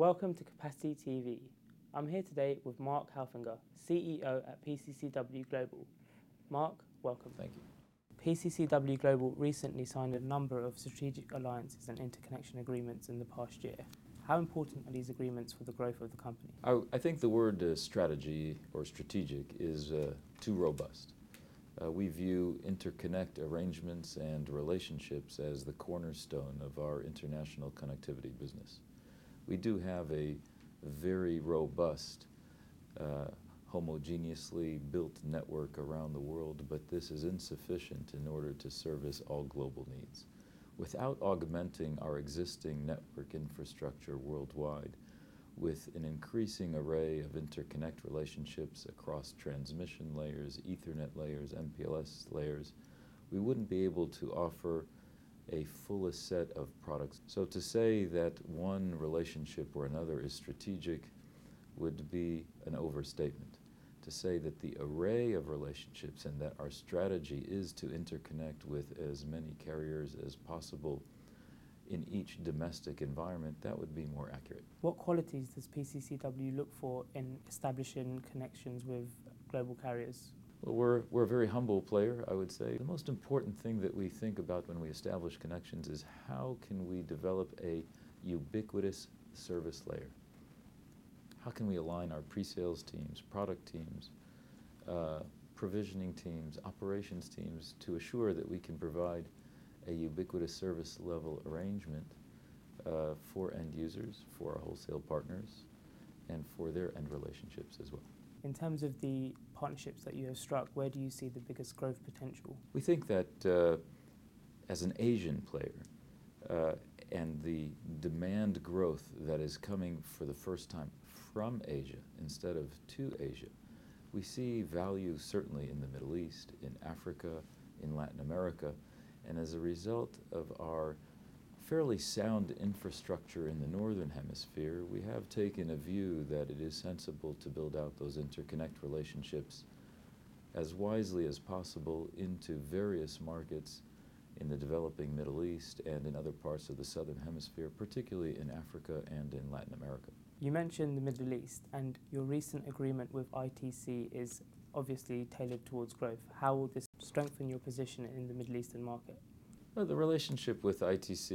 Welcome to Capacity TV. I'm here today with Marc Halbfinger, CEO at PCCW Global. Marc, welcome. Thank you. PCCW Global recently signed a number of strategic alliances and interconnection agreements in the past year. How important are these agreements for the growth of the company? I think the word strategy or strategic is too robust. We view interconnect arrangements and relationships as the cornerstone of our international connectivity business. We do have a very robust, homogeneously built network around the world, but this is insufficient in order to service all global needs. Without augmenting our existing network infrastructure worldwide with an increasing array of interconnect relationships across transmission layers, Ethernet layers, Mpls layers, we wouldn't be able to offer a fullest set of products. So to say that one relationship or another is strategic would be an overstatement. To say that the array of relationships and that our strategy is to interconnect with as many carriers as possible in each domestic environment, that would be more accurate. What qualities does PCCW look for in establishing connections with global carriers? Well, we're a very humble player, I would say. The most important thing that we think about when we establish connections is how can we develop a ubiquitous service layer? How can we align our pre-sales teams, product teams, provisioning teams, operations teams to assure that we can provide a ubiquitous service level arrangement for end users, for our wholesale partners, and for their end relationships as well. In terms of the partnerships that you have struck, where do you see the biggest growth potential? We think that as an Asian player and the demand growth that is coming for the first time from Asia instead of to Asia, we see value certainly in the Middle East, in Africa, in Latin America, and as a result of our fairly sound infrastructure in the Northern Hemisphere, we have taken a view that it is sensible to build out those interconnect relationships as wisely as possible into various markets in the developing Middle East and in other parts of the Southern Hemisphere, particularly in Africa and in Latin America. You mentioned the Middle East, and your recent agreement with ITC is obviously tailored towards growth. How will this strengthen your position in the Middle Eastern market? Well, the relationship with ITC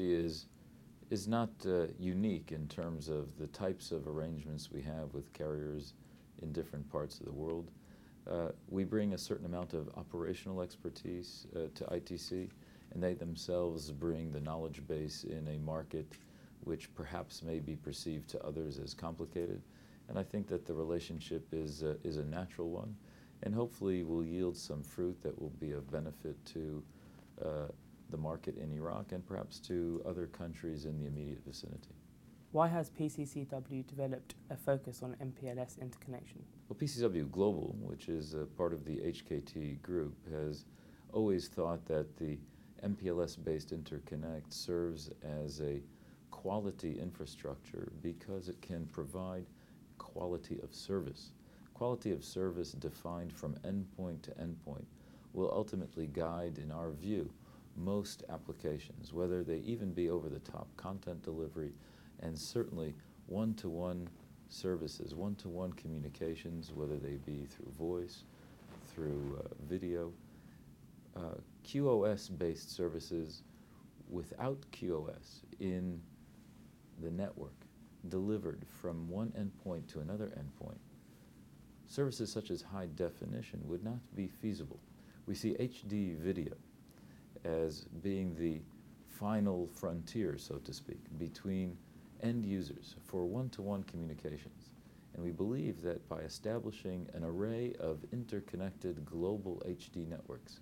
is not unique in terms of the types of arrangements we have with carriers in different parts of the world. We bring a certain amount of operational expertise to ITC, and they themselves bring the knowledge base in a market which perhaps may be perceived to others as complicated. And I think that the relationship is a natural one, and hopefully will yield some fruit that will be of benefit to the market in Iraq and perhaps to other countries in the immediate vicinity. Why has PCCW developed a focus on Mpls interconnection? Well, PCCW Global, which is a part of the HKT group, has always thought that the Mpls-based interconnect serves as a quality infrastructure because it can provide quality of service. Quality of service defined from endpoint to endpoint will ultimately guide, in our view, most applications, whether they even be over-the-top content delivery, and certainly one-to-one services, one-to-one communications, whether they be through voice, through video. QoS-based services without QoS in the network, delivered from one endpoint to another endpoint. Services such as high definition would not be feasible. We see HD video as being the final frontier, so to speak, between end users for one-to-one communications. And we believe that by establishing an array of interconnected global HD networks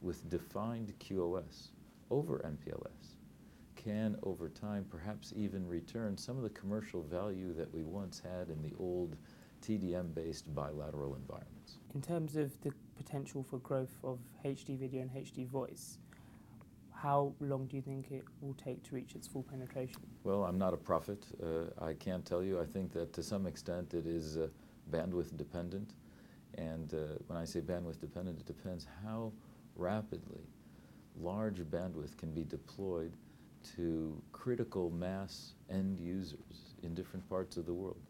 with defined QoS over Mpls can, over time, perhaps even return some of the commercial value that we once had in the old TDM-based bilateral environments. In terms of the potential for growth of HD video and HD voice, how long do you think it will take to reach its full penetration? Well, I'm not a prophet. I can't tell you. I think that to some extent it is bandwidth dependent. And when I say bandwidth dependent, it depends how rapidly large bandwidth can be deployed to critical mass end users in different parts of the world.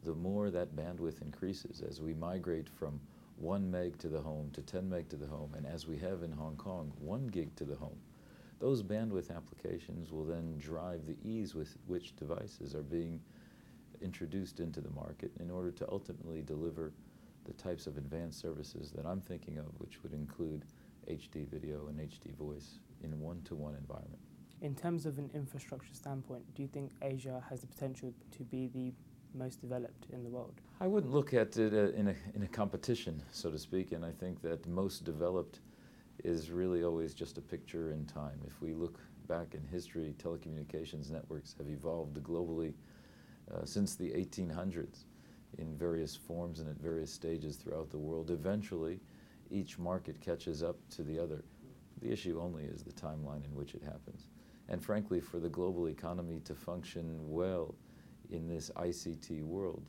The more that bandwidth increases as we migrate from 1 meg to the home to 10 meg to the home, and as we have in Hong Kong, 1 gig to the home, those bandwidth applications will then drive the ease with which devices are being introduced into the market in order to ultimately deliver the types of advanced services that I'm thinking of, which would include HD video and HD voice in one-to-one environment. In terms of an infrastructure standpoint, do you think Asia has the potential to be the most developed in the world? I wouldn't look at it in a competition, so to speak, and I think that most developed is really always just a picture in time. If we look back in history, telecommunications networks have evolved globally since the 1800s in various forms and at various stages throughout the world. Eventually, each market catches up to the other. The issue only is the timeline in which it happens. And frankly, for the global economy to function well in this ICT world,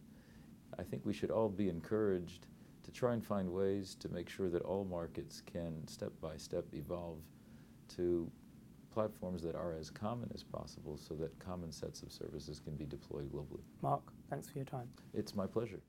I think we should all be encouraged to try and find ways to make sure that all markets can step by step evolve to platforms that are as common as possible so that common sets of services can be deployed globally. Marc, thanks for your time. It's my pleasure.